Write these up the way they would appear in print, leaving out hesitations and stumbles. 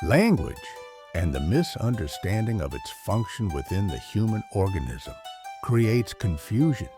Language and the misunderstanding of its function within the human organism creates confusion.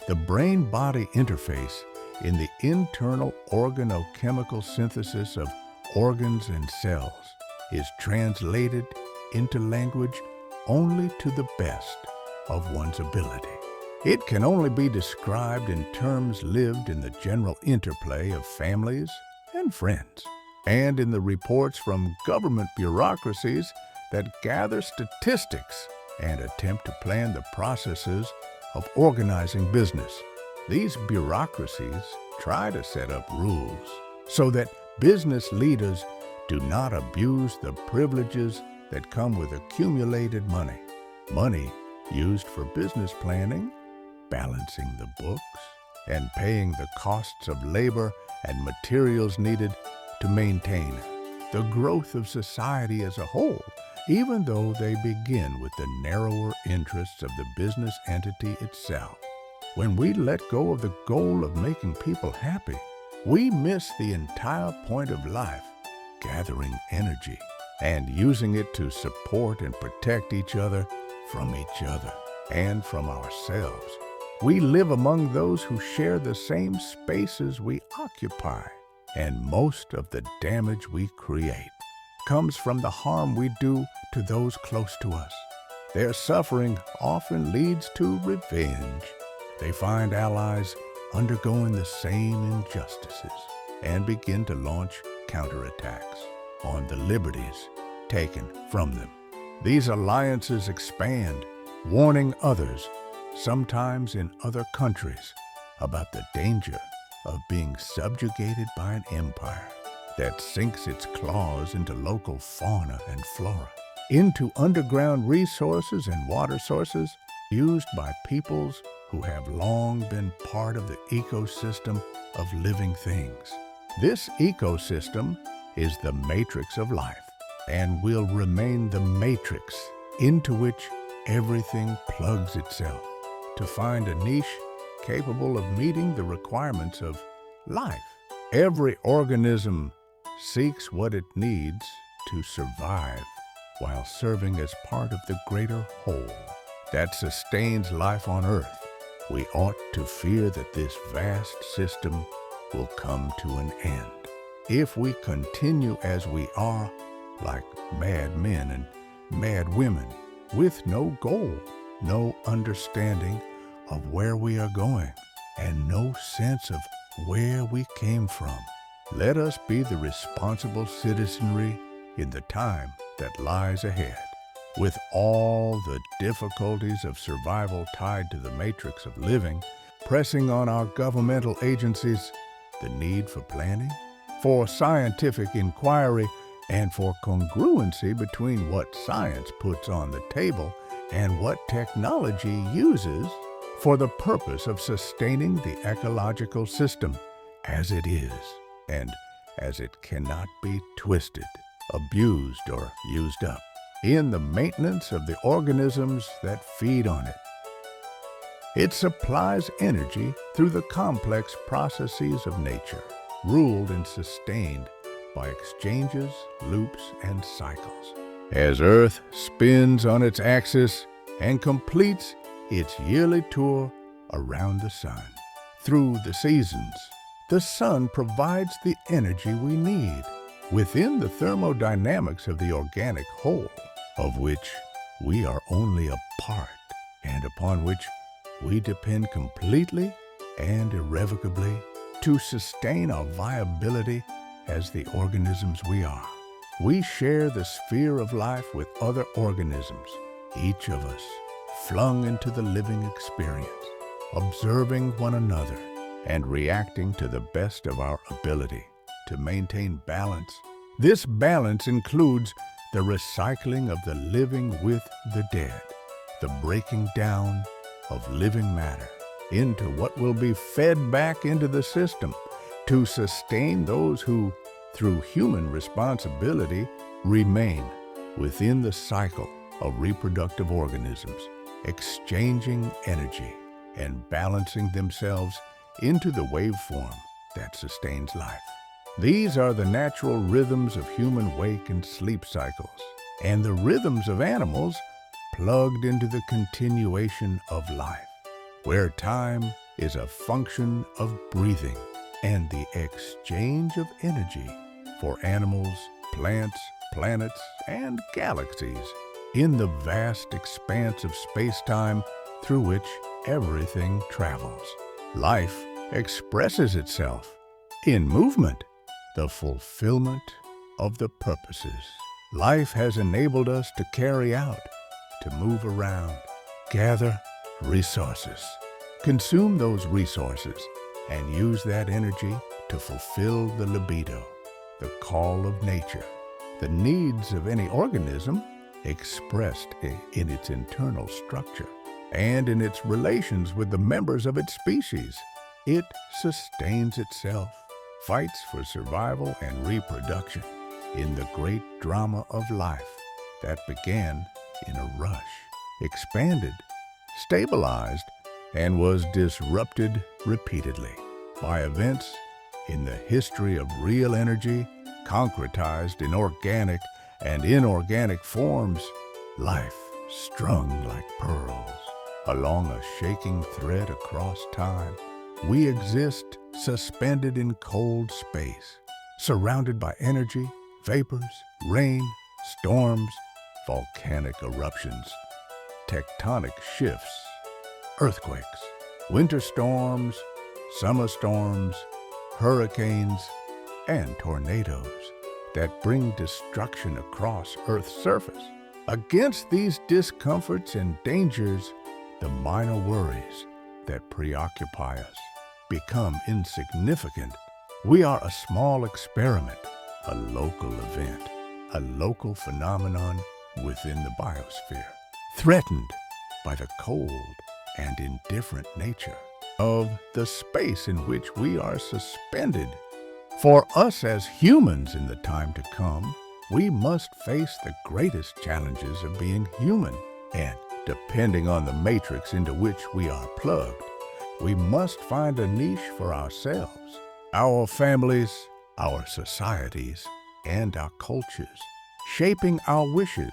The brain-body interface in the internal organochemical synthesis of organs and cells is translated into language only to the best of one's ability. It can only be described in terms lived in the general interplay of families and friends, and in the reports from government bureaucracies that gather statistics and attempt to plan the processes of organizing business. These bureaucracies try to set up rules so that business leaders do not abuse the privileges that come with accumulated money. Money used for business planning, balancing the books, and paying the costs of labor and materials needed to maintain the growth of society as a whole, even though they begin with the narrower interests of the business entity itself. When we let go of the goal of making people happy, we miss the entire point of life, gathering energy and using it to support and protect each other from each other and from ourselves. We live among those who share the same spaces we occupy, and most of the damage we create comes from the harm we do to those close to us. Their suffering often leads to revenge. They find allies undergoing the same injustices and begin to launch counterattacks on the liberties taken from them. These alliances expand, warning others, sometimes in other countries, about the danger of being subjugated by an empire that sinks its claws into local fauna and flora, into underground resources and water sources used by peoples who have long been part of the ecosystem of living things. This ecosystem is the matrix of life and will remain the matrix into which everything plugs itself to find a niche capable of meeting the requirements of life. Every organism seeks what it needs to survive while serving as part of the greater whole that sustains life on Earth. We ought to fear that this vast system will come to an end. If we continue as we are, like mad men and mad women, with no goal, no understanding of where we are going, and no sense of where we came from. Let us be the responsible citizenry in the time that lies ahead. With all the difficulties of survival tied to the matrix of living, pressing on our governmental agencies, the need for planning, for scientific inquiry, and for congruency between what science puts on the table and what technology uses for the purpose of sustaining the ecological system as it is, and as it cannot be twisted, abused, or used up in the maintenance of the organisms that feed on it. It supplies energy through the complex processes of nature, ruled and sustained by exchanges, loops, and cycles. As Earth spins on its axis and completes its yearly tour around the sun. Through the seasons, the sun provides the energy we need within the thermodynamics of the organic whole, of which we are only a part and upon which we depend completely and irrevocably to sustain our viability as the organisms we are. We share the sphere of life with other organisms, each of us flung into the living experience, observing one another and reacting to the best of our ability to maintain balance. This balance includes the recycling of the living with the dead, the breaking down of living matter into what will be fed back into the system to sustain those who, through human responsibility, remain within the cycle of reproductive organisms, exchanging energy and balancing themselves into the waveform that sustains life. These are the natural rhythms of human wake and sleep cycles, and the rhythms of animals plugged into the continuation of life, where time is a function of breathing and the exchange of energy for animals, plants, planets, and galaxies in the vast expanse of space-time through which everything travels. Life expresses itself in movement, the fulfillment of the purposes life has enabled us to carry out, to move around, gather resources, consume those resources, and use that energy to fulfill the libido, the call of nature, the needs of any organism expressed in its internal structure and in its relations with the members of its species. It sustains itself, fights for survival and reproduction in the great drama of life that began in a rush, expanded, stabilized, and was disrupted repeatedly by events in the history of real energy concretized in organic and inorganic forms, life strung like pearls along a shaking thread across time. We exist suspended in cold space, surrounded by energy, vapors, rain, storms, volcanic eruptions, tectonic shifts, earthquakes, winter storms, summer storms, hurricanes, and tornadoes that bring destruction across Earth's surface. Against these discomforts and dangers, the minor worries that preoccupy us become insignificant. We are a small experiment, a local event, a local phenomenon within the biosphere, threatened by the cold and indifferent nature of the space in which we are suspended. For us as humans in the time to come, we must face the greatest challenges of being human, and depending on the matrix into which we are plugged, we must find a niche for ourselves, our families, our societies, and our cultures, shaping our wishes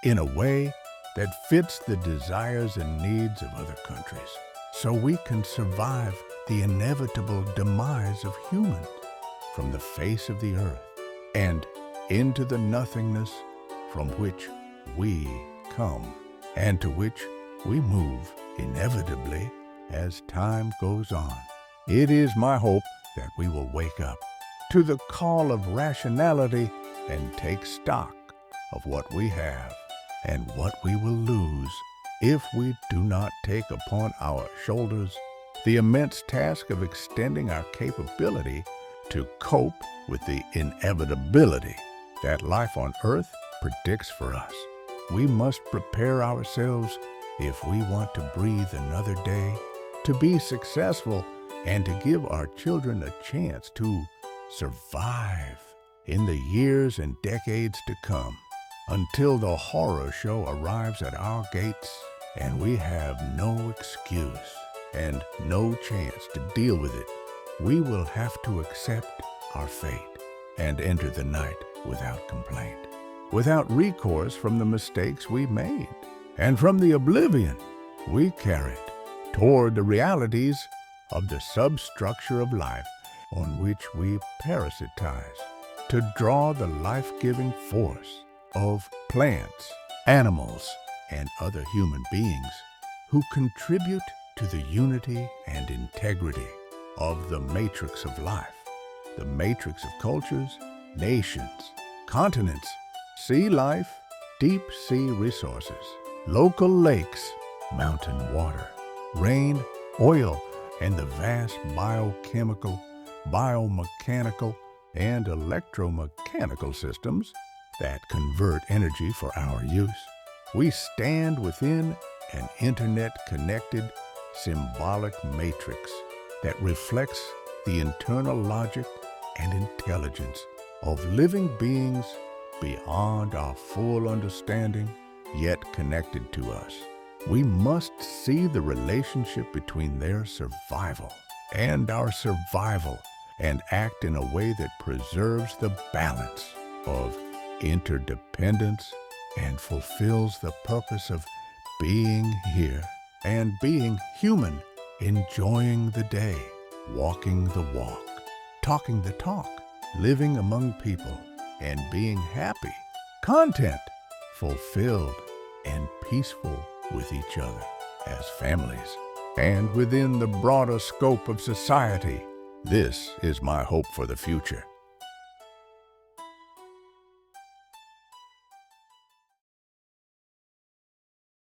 in a way that fits the desires and needs of other countries, so we can survive the inevitable demise of humans from the face of the earth and into the nothingness from which we come and to which we move inevitably as time goes on. It is my hope that we will wake up to the call of rationality and take stock of what we have and what we will lose if we do not take upon our shoulders the immense task of extending our capability to cope with the inevitability that life on Earth predicts for us. We must prepare ourselves if we want to breathe another day, to be successful, and to give our children a chance to survive in the years and decades to come, until the horror show arrives at our gates and we have no excuse and no chance to deal with it. We will have to accept our fate and enter the night without complaint, without recourse from the mistakes we made and from the oblivion we carried toward the realities of the substructure of life on which we parasitize, to draw the life-giving force of plants, animals, and other human beings who contribute to the unity and integrity of the matrix of life, the matrix of cultures, nations, continents, sea life, deep sea resources, local lakes, mountain water, rain, oil, and the vast biochemical, biomechanical, and electromechanical systems that convert energy for our use. We stand within an internet-connected symbolic matrix that reflects the internal logic and intelligence of living beings beyond our full understanding, yet connected to us. We must see the relationship between their survival and our survival and act in a way that preserves the balance of interdependence and fulfills the purpose of being here and being human, enjoying the day, walking the walk, talking the talk, living among people, and being happy, content, fulfilled, and peaceful with each other as families and within the broader scope of society. This is my hope for the future.